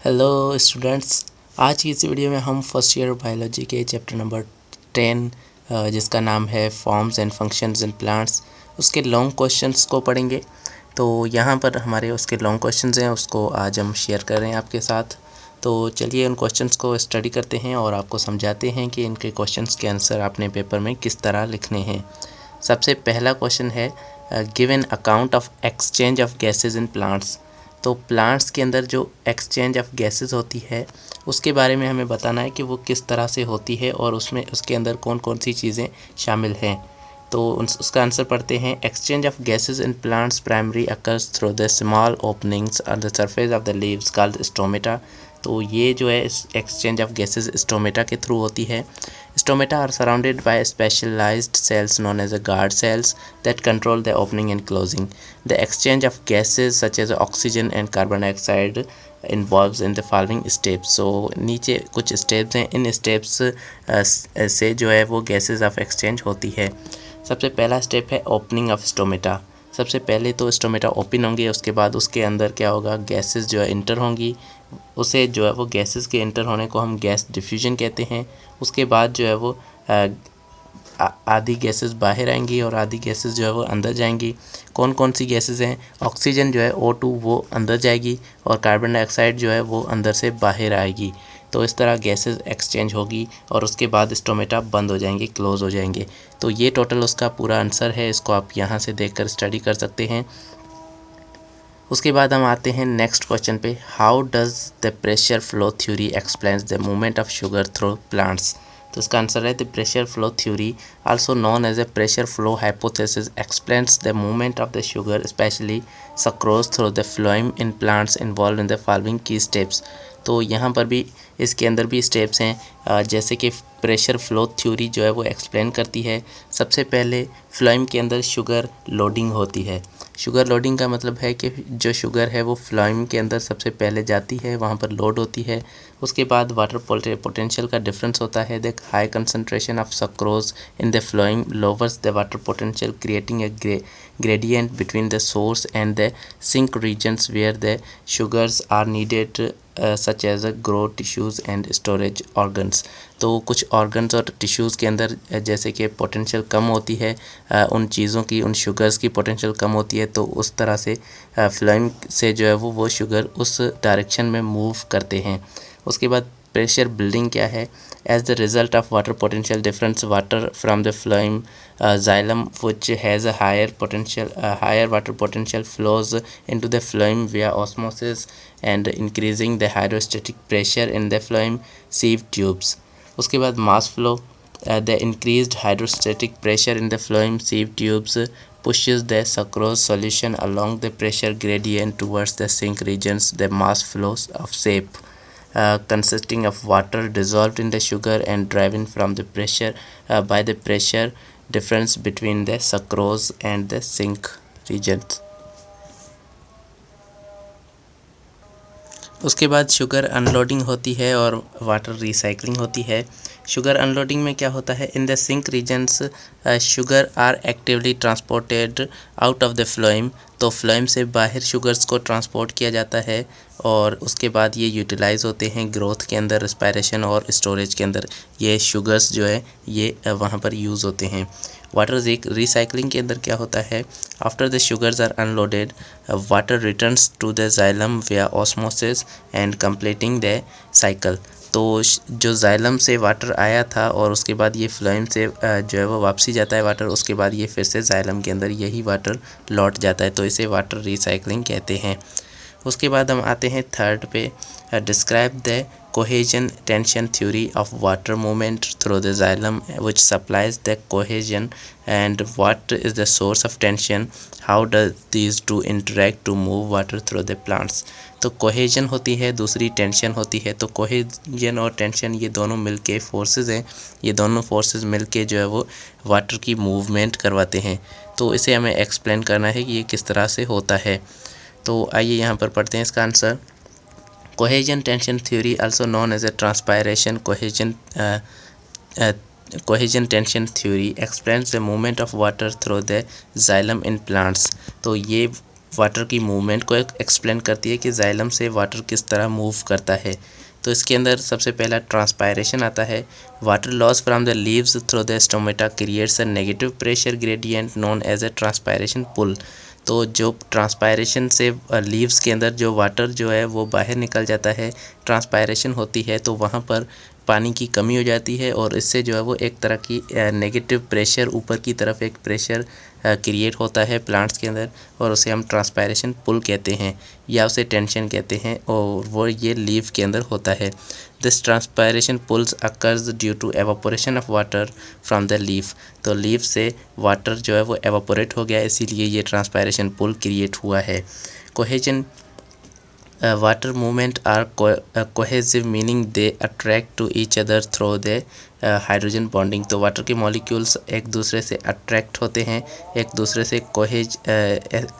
Hello students, आज की इस वीडियो में हम फर्स्ट ईयर बायोलॉजी के चैप्टर नंबर 10 जिसका नाम है forms and functions in plants उसके लॉन्ग क्वेश्चंस को पढ़ेंगे। तो यहाँ पर हमारे उसके लॉन्ग क्वेश्चंस हैं, उसको आज हम शेयर कर रहे हैं आपके साथ। तो चलिए उन क्वेश्चंस को स्टडी करते हैं और आपको समझाते हैं कि इनके क्वेश्चंस के आंसर आपने पेपर में किस तरह लिखने हैं। सबसे पहला क्वेश्चन है give an account of exchange of gases in plants. तो प्लांट्स के अंदर जो एक्सचेंज ऑफ गैसेस होती है उसके बारे में हमें बताना है कि वो किस तरह से होती है और उसमें उसके अंदर कौन कौन सी चीज़ें शामिल हैं। तो उसका आंसर पढ़ते हैं। Exchange of gases in plants primary occurs through the small openings on the surface of the leaves called stomata. तो ये जो है एक्सचेंज ऑफ गैसेस स्टोमेटा के थ्रू होती है। Stomata are surrounded by specialized cells known as guard cells that control the opening and closing. The exchange of gases such as oxygen and carbon dioxide involves in the following steps. So नीचे कुछ steps हैं, इन steps से जो है वो gases of exchange होती है। सबसे पहला स्टेप है ओपनिंग ऑफ स्टोमेटा। सबसे पहले तो स्टोमेटा ओपन होंगे, उसके बाद उसके अंदर क्या होगा, गैसेस जो है इंटर होंगी। उसे जो है वो गैसेस के इंटर होने को हम गैस डिफ्यूजन कहते हैं। उसके बाद जो है वो आधी गैसेस बाहर आएंगी और आधी गैसेस जो है वो अंदर जाएंगी। कौन कौन सी गैसेस हैं? ऑक्सीजन जो है O2 वो अंदर जाएगी और कार्बन डाइऑक्साइड जो है वो अंदर से बाहर आएगी। तो इस तरह गैसेस एक्सचेंज होगी और उसके बाद स्टोमेटा बंद हो जाएंगे, क्लोज हो जाएंगे। तो ये टोटल उसका पूरा आंसर है, इसको आप यहाँ से देखकर स्टडी कर सकते हैं। उसके बाद हम आते हैं नेक्स्ट क्वेश्चन पे। How does the pressure flow theory explains the movement of sugar through plants. तो इसका आंसर है the pressure flow theory also known as a pressure flow hypothesis explains the movement of the sugar specially sucrose through the phloem in plants involve in the following key steps. तो यहाँ पर भी इसके अंदर भी steps हैं, जैसे कि प्रेशर फ्लो थ्योरी जो है वो एक्सप्लेन करती है। सबसे पहले फ्लोएम के अंदर शुगर लोडिंग होती है। शुगर लोडिंग का मतलब है कि जो शुगर है वो फ्लोएम के अंदर सबसे पहले जाती है, वहाँ पर लोड होती है। उसके बाद वाटर पोटेंशियल का डिफरेंस होता है। The high concentration of sucrose in the phloem louvers the water potential creating a gradient between the source and the sink regions where the sugars are needed such as grow tissues and storage organs। तो कुछ organs और tissues के अंदर जैसे कि potential कम होती है, उन चीज़ों की, उन शुगर्स की पोटेंशियल कम होती है, तो उस तरह से फ्लोएम से जो है वो शुगर उस डायरेक्शन में मूव करते हैं। उसके बाद प्रेशर बिल्डिंग क्या है? As the result of water potential difference water from the phloem xylem which has a higher water potential flows into the phloem via osmosis and increasing the hydrostatic pressure in the phloem sieve tubes। उसके बाद mass flow, the increased hydrostatic pressure in the phloem sieve tubes pushes the sucrose solution along the pressure gradient towards the sink regions। The mass flows of shape consisting of water dissolved in the sugar and driven from the pressure by the pressure difference between the sucrose and the sink regions। उसके बाद sugar unloading होती है और water recycling होती है। Sugar unloading में क्या होता है? In the sink regions sugar are actively transported out of the phloem. तो फ्लोएम से बाहर शुगर्स को ट्रांसपोर्ट किया जाता है और उसके बाद ये यूटिलाइज़ होते हैं ग्रोथ के अंदर, रिस्पायरेशन और स्टोरेज के अंदर। ये शुगर्स जो है ये वहाँ पर यूज़ होते हैं। वाटर रिसाइकलिंग के अंदर क्या होता है? After the sugars are unloaded water returns to the xylem via osmosis and completing the cycle. तो जो जाइलम से वाटर आया था और उसके बाद ये फ्लोएम से जो है वो वापसी जाता है वाटर, उसके बाद ये फिर से जाइलम के अंदर यही वाटर लौट जाता है, तो इसे वाटर रिसाइकलिंग कहते हैं। उसके बाद हम आते हैं थर्ड पे। Describe the cohesion tension theory of water movement through the xylem which supplies the cohesion and what is the source of tension, how does these two interact to move water through the plants। तो cohesion होती है, दूसरी tension होती है। तो cohesion और tension ये दोनों मिलके फोर्सेस हैं, ये दोनों फोर्सेस मिलके जो है वो वाटर की मूवमेंट करवाते हैं। तो इसे हमें एक्सप्लेन करना है कि ये किस तरह से होता है। तो आइए यहाँ पर पढ़ते हैं इसका answer. Cohesion tension theory also known as a transpiration cohesion tension theory explains the movement of water through the xylem in plants। तो ये वाटर की मूवमेंट को एक्सप्लेन करती है कि जाइलम से वाटर किस तरह मूव करता है। तो इसके अंदर सबसे पहला ट्रांसपायरेशन आता है। Water loss from the leaves through the stomata creates a negative pressure gradient known as a transpiration pull. तो जो ट्रांसपायरेशन से लीव्स के अंदर जो वाटर जो है वो बाहर निकल जाता है, ट्रांसपायरेशन होती है, तो वहाँ पर पानी की कमी हो जाती है और इससे जो है वो एक तरह की नेगेटिव प्रेशर, ऊपर की तरफ एक प्रेशर क्रिएट होता है प्लांट्स के अंदर, और उसे हम ट्रांसपायरेशन पुल कहते हैं या उसे टेंशन कहते हैं, और वो ये लीफ के अंदर होता है। This transpiration pulls occurs due to evaporation of water from the leaf. तो लीफ से वाटर जो है वो एवापोरेट हो गया, इसीलिए ये ट्रांसपायरेशन पुल क्रिएट हुआ है। Cohesion water movement are cohesive, meaning they attract to each other through the hydrogen bonding. तो वाटर के मॉलिक्यूल्स एक दूसरे से अट्रैक्ट होते हैं, एक दूसरे से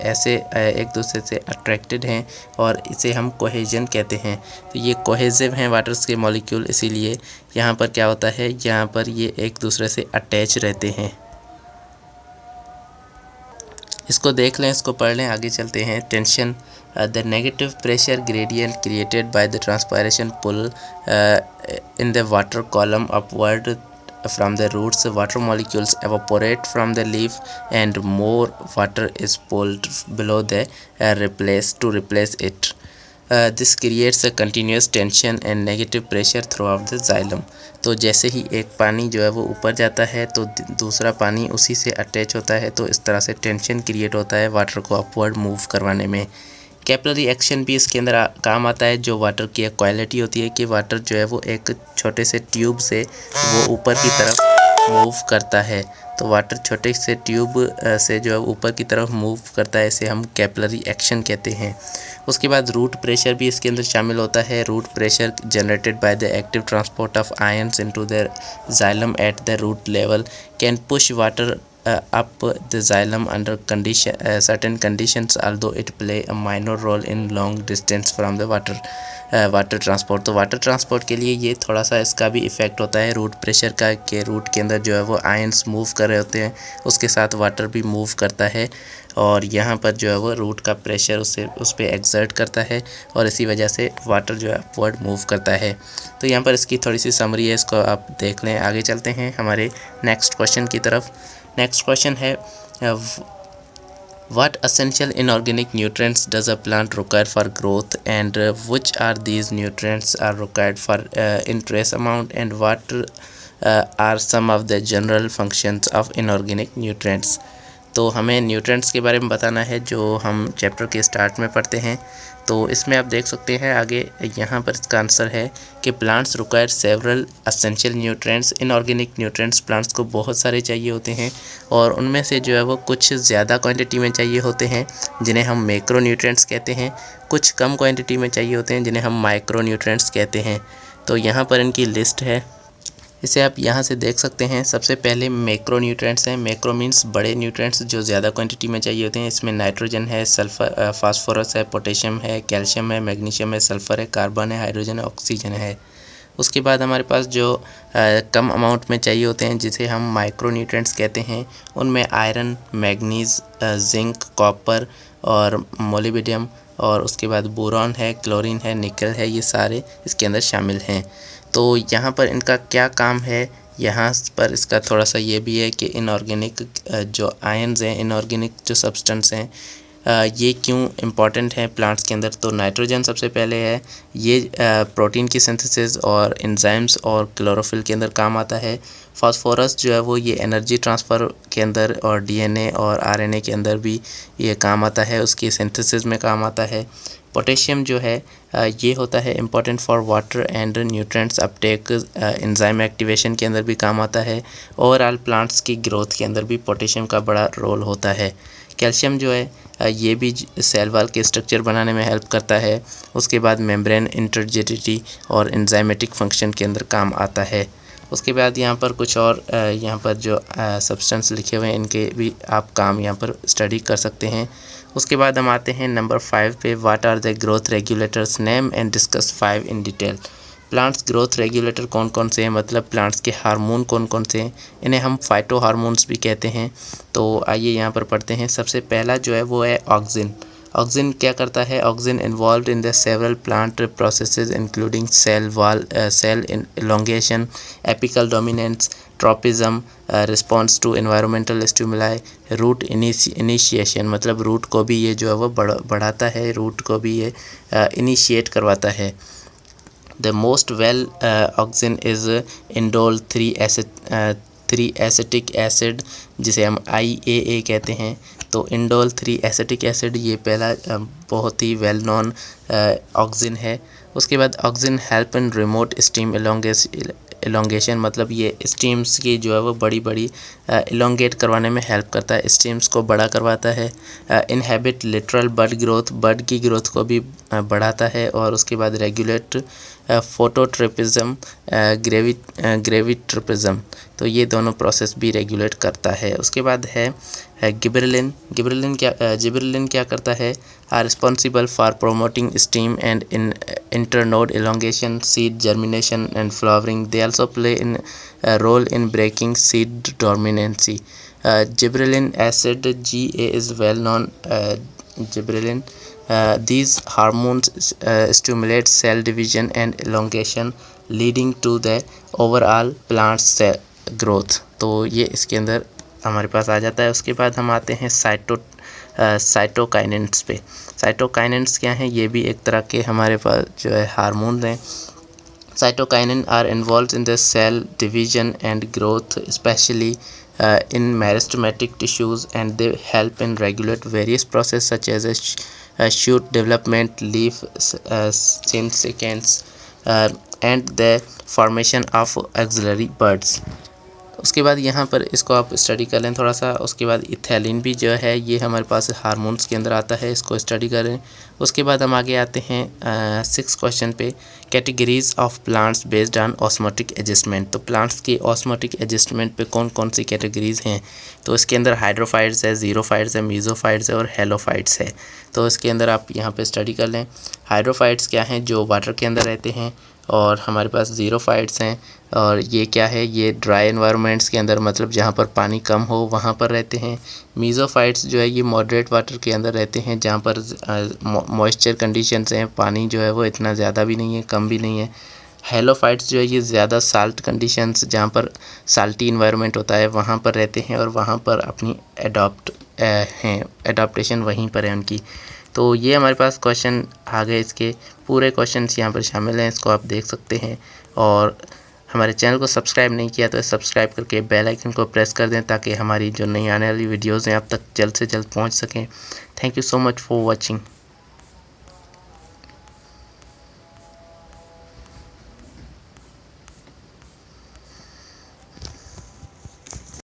ऐसे एक दूसरे से अट्रैक्टेड हैं, और इसे हम कोहेजन कहते हैं। तो ये कोहेसिव हैं वाटर्स के मॉलिक्यूल, इसीलिए यहाँ पर क्या होता है, यहाँ पर ये एक दूसरे से अटैच रहते हैं। इसको देख लें, इसको पढ़ लें, आगे चलते हैं। Tension, the negative pressure gradient created by the transpiration pull in the water column upward from the roots. Water molecules evaporate from the leaf and more water is pulled below the to replace it. This creates a continuous tension and negative pressure throughout the xylem. तो जैसे ही एक पानी जो है वो ऊपर जाता है तो दूसरा पानी उसी से अटैच होता है, तो इस तरह से टेंशन क्रिएट होता है वाटर को अपवर्ड मूव करवाने में। कैपिलरी एक्शन भी इसके अंदर काम आता है। जो वाटर की एक क्वालिटी होती है कि वाटर जो है वो एक छोटे से ट्यूब से वो ऊपर की तरफ मूव करता है, तो वाटर छोटे से ट्यूब से जो है ऊपर की तरफ मूव करता है, इसे हम कैपिलरी एक्शन कहते हैं। उसके बाद रूट प्रेशर भी इसके अंदर शामिल होता है। Root pressure generated by the active transport of ions into the xylem at the root level can push water up the xylem under certain conditions, although it play a minor role in long distance from the water transport। तो water transport के लिए ये थोड़ा सा इसका भी effect होता है रूट प्रेशर का, कि रूट के अंदर जो है वो आयंस मूव कर रहे होते हैं, उसके साथ वाटर भी मूव करता है, और यहाँ पर जो है वो रूट का प्रेशर उस पर एक्सर्ट करता है, और इसी वजह से वाटर जो है अपवर्ड मूव करता है। तो यहाँ पर इसकी थोड़ी सी समरी है, इसको आप देख लें। आगे चलते हैं हमारे नेक्स्ट क्वेश्चन की तरफ। नेक्स्ट क्वेश्चन है, what essential inorganic nutrients does a plant require for growth, and which are these nutrients are required for in trace amount, and what are some of the general functions of inorganic nutrients। तो हमें nutrients के बारे में बताना है जो हम chapter के स्टार्ट में पढ़ते हैं। तो इसमें आप देख सकते हैं आगे यहाँ पर इसका आंसर है कि plants require several essential nutrients. Inorganic nutrients plants को बहुत सारे चाहिए होते हैं, और उनमें से जो है वो कुछ ज़्यादा क्वांटिटी में चाहिए होते हैं जिन्हें हम मैक्रो न्यूट्रिएंट्स कहते हैं, कुछ कम क्वांटिटी में चाहिए होते हैं जिन्हें हम माइक्रो न्यूट्रिएंट्स कहते हैं। तो यहाँ पर इनकी लिस्ट है, इसे आप यहाँ से देख सकते हैं। सबसे पहले मैक्रो न्यूट्रिएंट्स हैं। मैक्रो मीन्स बड़े न्यूट्रिएंट्स जो ज़्यादा क्वांटिटी में चाहिए होते हैं। इसमें नाइट्रोजन है, सल्फर फास्फोरस है, पोटेशियम है, कैल्शियम है, मैग्नीशियम है, सल्फ़र है, कार्बन है, हाइड्रोजन है, ऑक्सीजन है। उसके बाद हमारे पास जो कम अमाउंट में चाहिए होते हैं जिसे हम माइक्रो न्यूट्रिएंट्स कहते हैं, उनमें आयरन, मैग्नीज, जिंक, कॉपर और मोलिब्डेनम, और उसके बाद बोरॉन है, क्लोरीन है, निकल है, ये सारे इसके अंदर शामिल हैं। तो यहाँ पर इनका क्या काम है, यहाँ पर इसका थोड़ा सा ये भी है कि इनऑर्गेनिक जो आयन्स हैं, इनऑर्गेनिक जो सब्सटेंस हैं, ये क्यों इम्पॉर्टेंट है प्लांट्स के अंदर। तो नाइट्रोजन सबसे पहले है, ये प्रोटीन की सिंथेसिस और एंजाइम्स और क्लोरोफिल के अंदर काम आता है। फास्फोरस जो है वो ये एनर्जी ट्रांसफ़र के अंदर और डीएनए और आरएनए के अंदर भी ये काम आता है, उसकी सिंथेसिस में काम आता है। पोटेशियम जो है ये होता है important for water and nutrients Uptake, enzyme activation के अंदर भी काम आता है। ओवरऑल प्लांट्स की ग्रोथ के अंदर भी पोटेशियम का बड़ा रोल होता है। कैल्शियम जो है ये भी सेल वॉल के स्ट्रक्चर बनाने में हेल्प करता है। उसके बाद मेम्ब्रेन इंटरजिडिटी और एंजाइमेटिक फंक्शन के अंदर काम आता है। उसके बाद यहाँ पर कुछ और यहाँ पर जो सब्सटेंस लिखे हुए हैं इनके भी आप काम यहाँ पर स्टडी कर सकते हैं। उसके बाद हम आते हैं नंबर 5 पे, what are the growth regulators, name and discuss 5 in detail. Plants growth regulator कौन कौन से हैं, मतलब प्लांट्स के हार्मोन कौन कौन से हैं, इन्हें हम फाइटो हार्मोन्स भी कहते हैं। तो आइए यहाँ पर पढ़ते हैं। सबसे पहला जो है वो है ऑक्सिन। ऑक्सिन क्या करता है? Auxin involve in the several plant processes including cell wall, cell elongation, apical dominance, tropism, response to environmental stimuli, root initiation, मतलब रूट को भी ये जो है वो बढ़ाता है, रूट को भी ये इनिशिएट करवाता है। The most well auxin is indole 3 acetic acid, जिसे हम IAA कहते हैं। तो इंडोल 3 एसिटिक एसिड ये पहला बहुत ही वेल नॉन ऑक्सिन है। उसके बाद auxin help in remote steam elongation, मतलब ये स्टीम्स की जो है वो बड़ी बड़ी इलोंगेट करवाने में हेल्प करता है, स्टीम्स को बड़ा करवाता है। इनहेबिट लिटरल बड ग्रोथ, बड की ग्रोथ को भी बढ़ाता है। और उसके बाद रेगुलेट फोटोट्रिपिज्म, ग्रेविट्रिपिज्म, तो ये दोनों प्रोसेस भी रेगुलेट करता है। उसके बाद है गिबरेलिन। जिबरेलिन क्या करता है? Are responsible for promoting stem and in internode elongation, seed germination and flowering. They also play in a role in breaking seed dormancy. Gibberellin acid GA is well known. Gibberellin. These hormones stimulate cell division and elongation, leading to the overall plant cell growth. तो ये इसके अंदर हमारे पास आ जाता है। उसके बाद हम आते हैं साइटोकाइनेंट्स पे। साइटोकाइनेंट्स क्या हैं? ये भी एक तरह के हमारे पास जो है हार्मोन हैं। Cytokinins are involved in the cell division and growth, specially in meristematic tissues, and they help in regulate various processes such as shoot development, leaf syncytials, and the formation of auxiliary buds. उसके बाद यहाँ पर इसको आप study कर लें थोड़ा सा। उसके बाद इथेलिन भी जो है ये हमारे पास हार्मोन्स के अंदर आता है, इसको स्टडी करें। उसके बाद हम आगे आते हैं 6 क्वेश्चन पे। Categories of plants based on osmotic adjustment. तो प्लांट्स की ऑस्मोटिक एडजस्टमेंट पे कौन कौन सी कैटेगरीज हैं? तो इसके अंदर हाइड्रोफाइट्स है, ज़ीरोफाइट्स है, मीज़ोफाइट्स है और हेलोफाइट्स है। तो इसके अंदर आप यहाँ पे स्टडी कर लें। हाइड्रोफाइट्स क्या हैं? जो वाटर के अंदर रहते हैं। और हमारे पास ज़ीरोफाइट्स हैं, और ये क्या है? ये ड्राई एनवायरनमेंट्स के अंदर, मतलब जहाँ पर पानी कम हो वहाँ पर रहते हैं। मीज़ोफाइट्स जो है ये मॉडरेट वाटर के अंदर रहते हैं, जहाँ पर मॉइस्चर कंडीशंस हैं, पानी जो है वो इतना ज़्यादा भी नहीं है, कम भी नहीं है। हेलोफाइट्स जो है ये ज़्यादा साल्ट कंडीशंस, जहाँ पर साल्टी इन्वायरमेंट होता है वहाँ पर रहते हैं, और वहाँ पर अपनी एडाप्टेशन वहीं पर है उनकी। तो ये हमारे पास क्वेश्चन आ गए, इसके पूरे क्वेश्चंस यहाँ पर शामिल हैं, इसको आप देख सकते हैं। और हमारे चैनल को सब्सक्राइब नहीं किया तो सब्सक्राइब करके बेल आइकन को प्रेस कर दें, ताकि हमारी जो नई आने वाली वीडियोज़ हैं आप तक जल्द से जल्द पहुँच सकें। Thank you so much for watching.